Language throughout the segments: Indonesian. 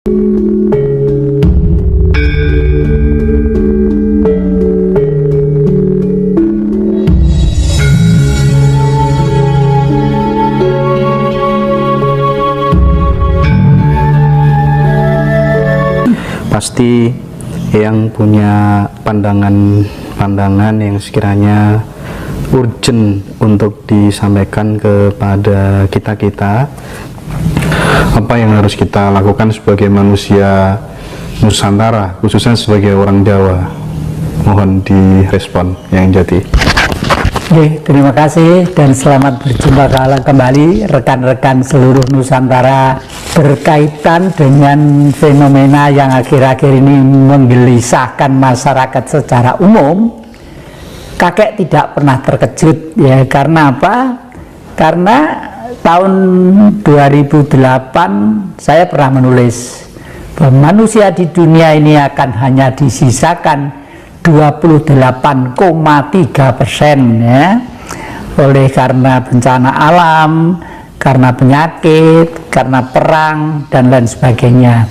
Pasti yang punya pandangan yang sekiranya urgent untuk disampaikan kepada kita, apa yang harus kita lakukan sebagai manusia Nusantara, khususnya sebagai orang Jawa. Mohon direspon yang jadi. Oke, terima kasih dan selamat berjumpa kembali rekan-rekan seluruh Nusantara berkaitan dengan fenomena yang akhir-akhir ini menggelisahkan masyarakat secara umum. Kakek tidak pernah terkejut ya, karena apa? Karena tahun 2008 saya pernah menulis bahwa manusia di dunia ini akan hanya disisakan 28,3% ya, oleh karena bencana alam, karena penyakit, karena perang dan lain sebagainya.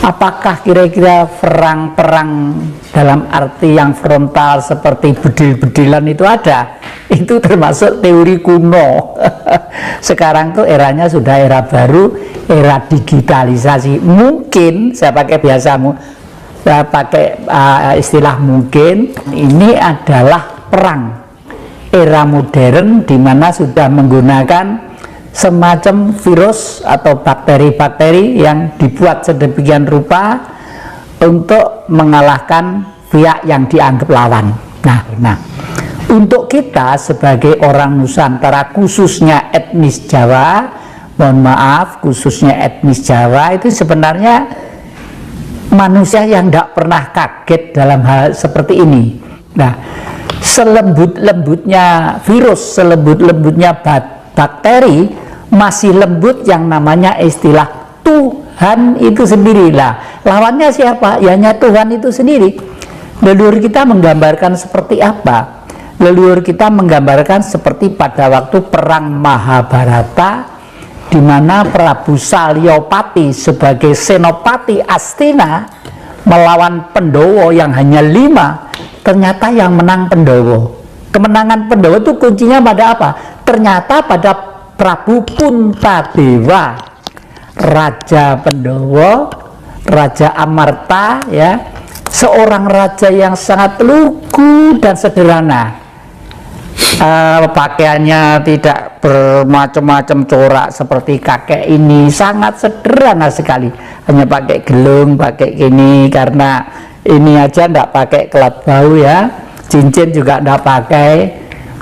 Apakah kira-kira perang dalam arti yang frontal seperti bedil-bedilan itu ada? Itu termasuk teori kuno. Sekarang tuh eranya sudah era baru, era digitalisasi. Mungkin saya pakai saya pakai istilah mungkin ini adalah perang era modern di mana sudah menggunakan semacam virus atau bakteri-bakteri yang dibuat sedemikian rupa untuk mengalahkan pihak yang dianggap lawan. Nah, untuk kita sebagai orang Nusantara, khususnya etnis Jawa, mohon maaf, khususnya etnis Jawa, itu sebenarnya manusia yang tidak pernah kaget dalam hal seperti ini. Nah, selembut-lembutnya virus, selembut-lembutnya bakteri, masih lembut yang namanya istilah Tuhan itu sendiri. Lah, lawannya siapa? Ya hanya Tuhan itu sendiri. Leluhur kita menggambarkan seperti apa? Leluhur kita menggambarkan seperti pada waktu perang Mahabharata, di mana Prabu Salyapati sebagai senopati Astina melawan Pandhawa yang hanya 5, ternyata yang menang Pandhawa. Kemenangan Pandhawa itu kuncinya pada apa? Ternyata pada Prabu Puntadewa, Raja Pandhawa, Raja Amarta ya, seorang raja yang sangat lugu dan sederhana. Pakaiannya tidak bermacam-macam corak seperti kakek ini, sangat sederhana sekali, hanya pakai gelung, pakai gini, karena ini aja enggak pakai kelat bau ya, cincin juga enggak pakai,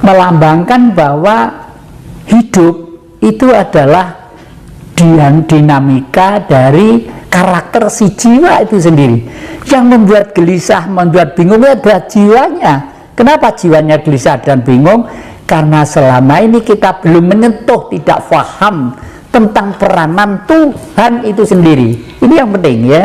melambangkan bahwa hidup itu adalah dinamika dari karakter si jiwa itu sendiri. Yang membuat gelisah, membuat bingung adalah jiwanya. Kenapa jiwanya gelisah dan bingung? Karena selama ini kita belum menyentuh, tidak paham tentang peranan Tuhan itu sendiri. Ini yang penting ya.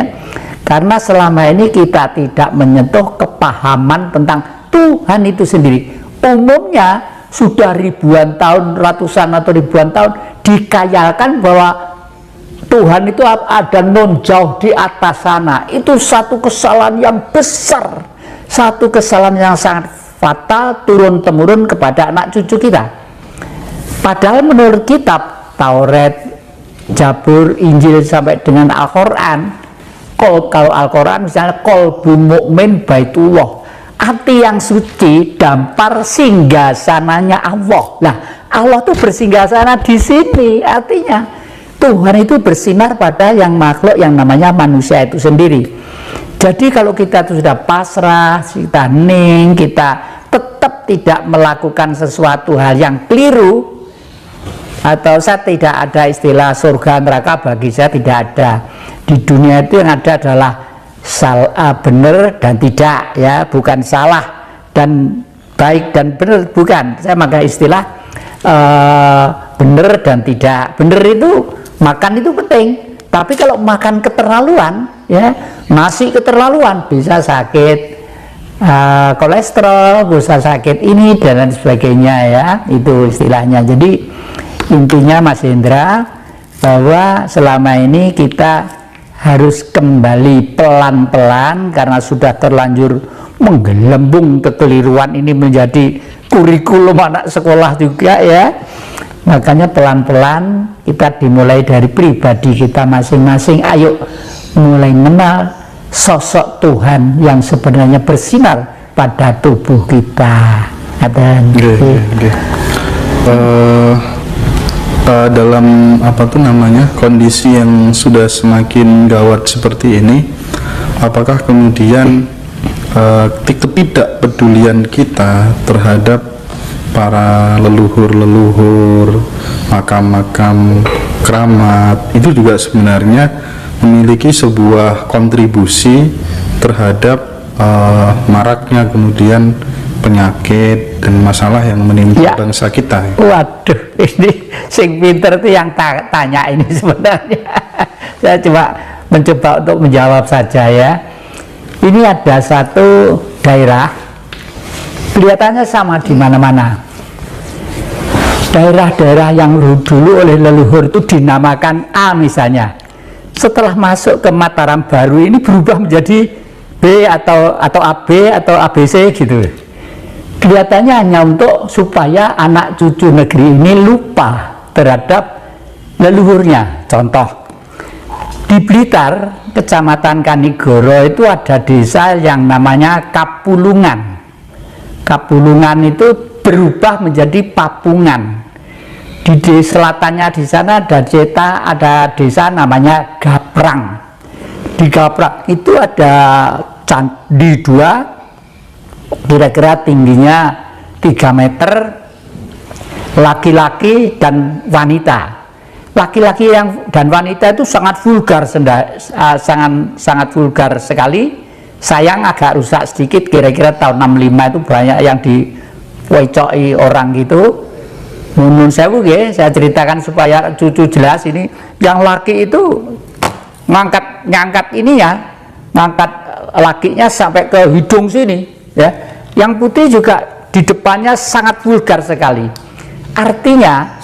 Karena selama ini kita tidak menyentuh kepahaman tentang Tuhan itu sendiri. Umumnya sudah ribuan tahun, ratusan atau ribuan tahun dikayalkan bahwa Tuhan itu ada non jauh di atas sana. Itu satu kesalahan yang besar, satu kesalahan yang sangat fatal turun-temurun kepada anak cucu kita. Padahal menurut kitab Taurat, Zabur, Injil sampai dengan Al-Quran, kalau Al-Quran misalnya qalbu mu'min baitullah, hati yang suci dampar singgasananya Allah. Nah, Allah itu bersinggasana di sini, artinya Tuhan itu bersinar pada yang makhluk yang namanya manusia itu sendiri. Jadi kalau kita itu sudah pasrah, kita hening, kita tetap tidak melakukan sesuatu hal yang keliru, atau saya tidak ada istilah surga neraka, bagi saya tidak ada. Di dunia itu yang ada adalah benar dan tidak ya, bukan salah dan baik dan benar, bukan. Saya pakai istilah benar dan tidak. Benar itu makan itu penting, tapi kalau makan keterlaluan ya, nasi keterlaluan bisa sakit kolesterol, bisa sakit ini dan lain sebagainya ya, itu istilahnya. Jadi intinya Mas Hendra, bahwa selama ini kita harus kembali pelan-pelan karena sudah terlanjur menggelembung kekeliruan ini menjadi kurikulum anak sekolah juga ya. Makanya pelan-pelan kita dimulai dari pribadi kita masing-masing. Ayo mulai mengenal sosok Tuhan yang sebenarnya bersinar pada tubuh kita. Dalam kondisi yang sudah semakin gawat seperti ini, apakah kemudian ketidakpedulian kita terhadap para leluhur-leluhur, makam-makam keramat itu juga sebenarnya memiliki sebuah kontribusi terhadap maraknya kemudian penyakit dan masalah yang menimpa bangsa kita? Waduh, ini sing pinter itu yang tanya ini sebenarnya. Saya coba mencoba untuk menjawab saja ya. Ini ada satu daerah kelihatannya sama di mana-mana. Daerah-daerah yang dulu oleh leluhur itu dinamakan A misalnya. Setelah masuk ke Mataram baru ini berubah menjadi B atau AB atau ABC gitu. Kelihatannya hanya untuk supaya anak cucu negeri ini lupa terhadap leluhurnya. Contoh, di Blitar, Kecamatan Kanigoro itu ada desa yang namanya Kapulungan. Kapulungan itu berubah menjadi Papungan. Di selatannya di sana ada desa namanya Gaprang. Di Gaprang itu ada candi dua, kira-kira tingginya 3 meter, laki-laki dan wanita. Laki-laki dan wanita itu sangat vulgar, sangat vulgar sekali. Sayang agak rusak sedikit, kira-kira tahun 65 itu banyak yang diwecoi orang gitu. Menurut saya ceritakan supaya cucu jelas ini. Yang laki itu ngangkat ini ya, ngangkat lakinya sampai ke hidung sini ya. Yang putih juga di depannya sangat vulgar sekali. Artinya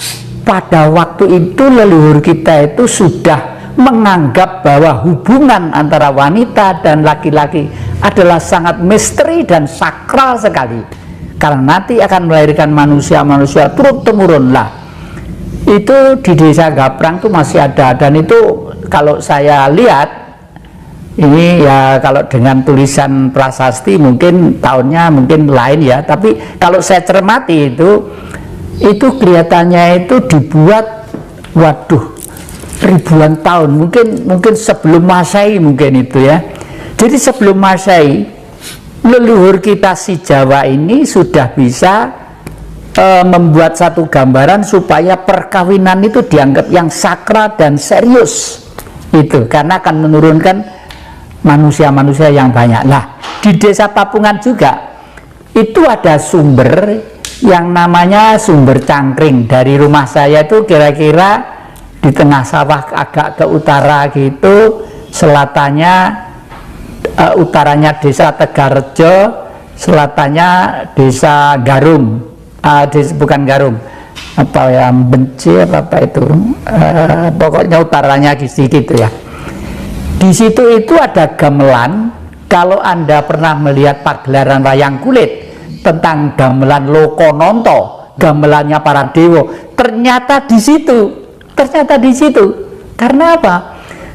pada waktu itu leluhur kita itu sudah menganggap bahwa hubungan antara wanita dan laki-laki adalah sangat misteri dan sakral sekali, karena nanti akan melahirkan manusia-manusia turun-temurun lah. Itu di desa Gaprang itu masih ada, dan itu kalau saya lihat ini ya, kalau dengan tulisan prasasti mungkin tahunnya mungkin lain ya, tapi kalau saya cermati itu kelihatannya itu dibuat ribuan tahun, mungkin sebelum Masehi mungkin itu ya. Jadi sebelum Masehi leluhur kita si Jawa ini sudah bisa membuat satu gambaran supaya perkawinan itu dianggap yang sakral dan serius itu, karena akan menurunkan manusia-manusia yang banyak. Nah, di desa Papungan juga itu ada sumber yang namanya sumber Cangkring. Dari rumah saya itu kira-kira di tengah sawah agak ke utara gitu, selatannya utaranya desa Tegarrejo, selatannya desa Garum, bukan Garum, apa ya, Benci apa itu, pokoknya utaranya gitu ya. Di situ itu ada gamelan. Kalau Anda pernah melihat pagelaran wayang kulit tentang gamelan Lokononto, gamelannya para dewa, ternyata di situ. Karena apa?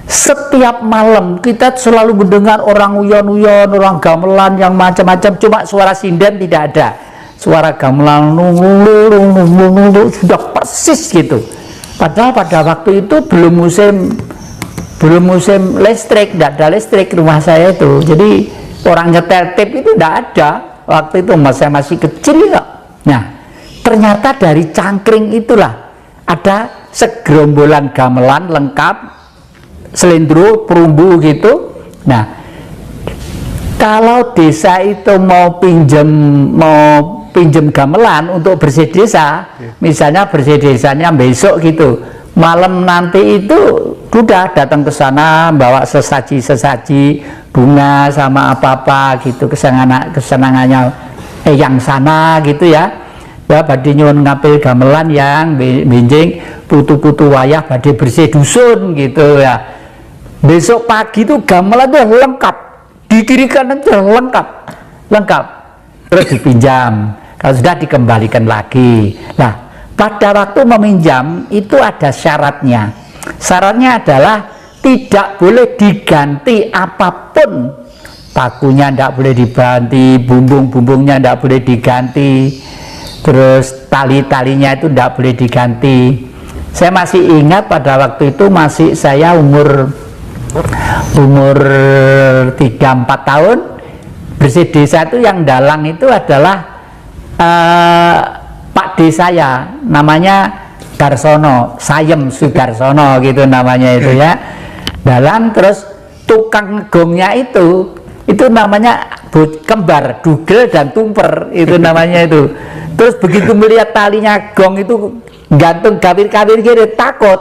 Setiap malam kita selalu mendengar orang uyon-uyon, orang gamelan yang macam-macam, cuma suara sinden tidak ada. Suara gamelan sudah persis gitu. Padahal pada waktu itu belum musim listrik, tidak ada listrik rumah saya itu. Jadi orang nyetel tape itu tidak ada. Waktu itu saya masih kecil ya. Nah, ternyata dari Cangkring itulah ada segerombolan gamelan lengkap, selendro, perumbu gitu. Nah, kalau desa itu mau pinjam gamelan untuk bersih desa, misalnya bersih desanya besok gitu, malam nanti itu udah datang ke sana bawa sesaji bunga sama apa gitu, kesenangannya yang sana gitu ya. Ya badhe nyuwun ngapil gamelan yang benjing putu-putu wayah badhe bersih dusun gitu ya. Besok pagi itu gamelan itu lengkap, di kiri kanan itu lengkap, terus dipinjam, kalau sudah dikembalikan lagi. Nah, pada waktu meminjam itu ada syaratnya. Syaratnya adalah tidak boleh diganti apapun. Pakunya tidak boleh diganti, bumbung-bumbungnya tidak boleh diganti, terus tali-talinya itu tidak boleh diganti. Saya masih ingat pada waktu itu saya umur 3-4 tahun, bersih desa itu yang dalang itu adalah Pak D saya, namanya Darsono, Sayem Sudarsono gitu namanya itu ya. Dalang, terus tukang gongnya itu namanya kembar, Dugel dan Tumper itu namanya itu. Terus begitu melihat talinya gong itu gantung kawir-kawir gitu, takut,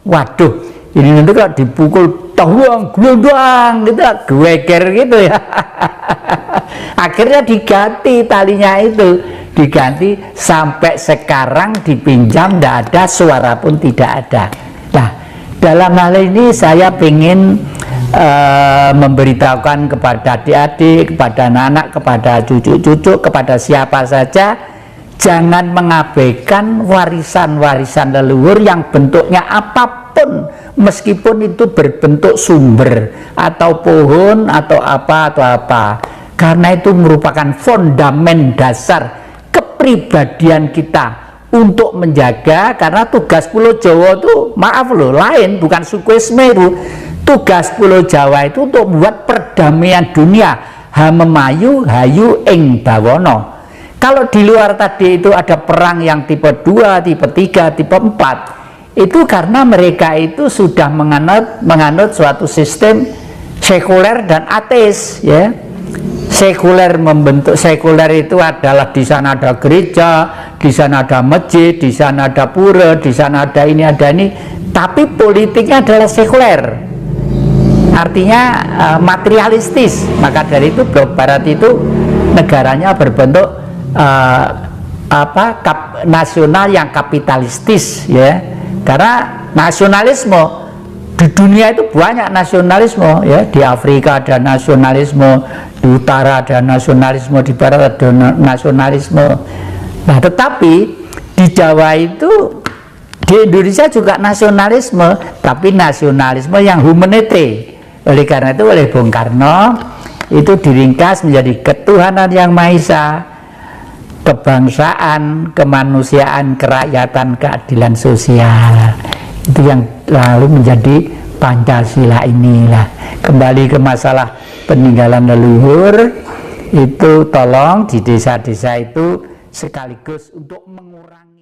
waduh ini nanti kalau dipukul tawang glondang gitu, geweger gitu ya. Akhirnya diganti talinya itu, diganti sampai sekarang dipinjam tidak ada, suara pun tidak ada. Nah, dalam hal ini saya ingin memberitahukan kepada adik-adik, kepada anak-anak, kepada cucu-cucu, kepada siapa saja, jangan mengabaikan warisan-warisan leluhur yang bentuknya apapun, meskipun itu berbentuk sumber atau pohon atau apa, karena itu merupakan fondamen dasar kepribadian kita untuk menjaga. Karena tugas Pulau Jawa itu, maaf loh, lain, bukan suku Semeru. Tugas Pulau Jawa itu untuk membuat perdamaian dunia, hamemayu hayu ing bawono. Kalau di luar tadi itu ada perang yang tipe 2, tipe 3, tipe 4, itu karena mereka itu sudah menganut suatu sistem sekuler dan ateis ya. Sekuler membentuk, sekuler itu adalah di sana ada gereja, di sana ada masjid, di sana ada pura, di sana ada ini, tapi politiknya adalah sekuler. Artinya materialistis. Maka dari itu blok barat itu negaranya berbentuk nasional yang kapitalistis ya. Karena nasionalisme di dunia itu banyak nasionalisme ya. Di Afrika ada nasionalisme, di utara ada nasionalisme, di barat ada nasionalisme. Nah, tetapi di Jawa itu, di Indonesia juga nasionalisme, tapi nasionalisme yang humanity. Oleh karena itu, oleh Bung Karno itu diringkas menjadi ketuhanan yang Maha Esa, kebangsaan, kemanusiaan, kerakyatan, keadilan sosial. Itu yang lalu menjadi Pancasila inilah. Kembali ke masalah peninggalan leluhur, itu tolong di desa-desa itu sekaligus untuk mengurangi